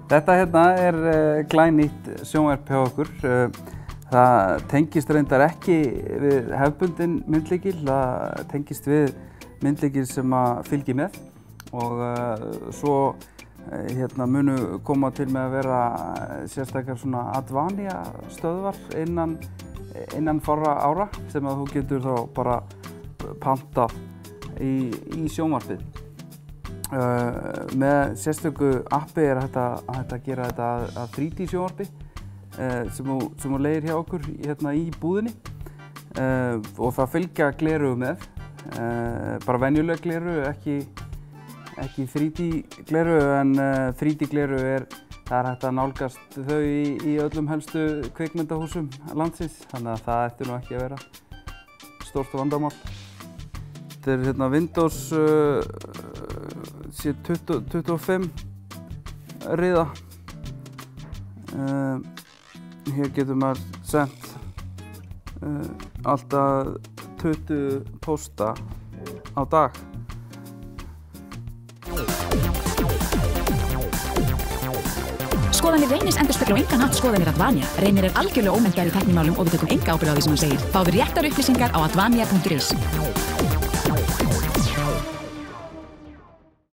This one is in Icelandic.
Þetta hérna glænýtt sjónvarp hjá okkur. Það tengist reyndar ekki við hefðbundinn myndlykil, það tengist við myndlykil sem fylgir með og svo munu koma til með að vera sérstakar svona Advania stöðvar innan fárra ára sem að þú getur þá bara pantað í sjónvarpið. Með sérstöku appi hægt að gera þetta að 3D sjónvarpi sem þú leigir hjá okkur í búðinni og það fylgja gleraugu með, bara venjuleg gleraugu, ekki 3D gleraugu en 3D gleraugu það hægt að nálgast þau í öllum helstu kvikmyndahúsum landsins, þannig að það ætti nú ekki að vera stórt vandamál. Þetta Windows 25 riða. Hér getur maður sent alltaf 20 pósta á dag. Skoðanir Reynis endurspegla á engan hátt skoðanir Advania. Reynir algjörlega ómenntari í tæknimálum og við tökum enga ábyrgð á því sem hún segir. Fáðu réttar upplýsingar á advania.is.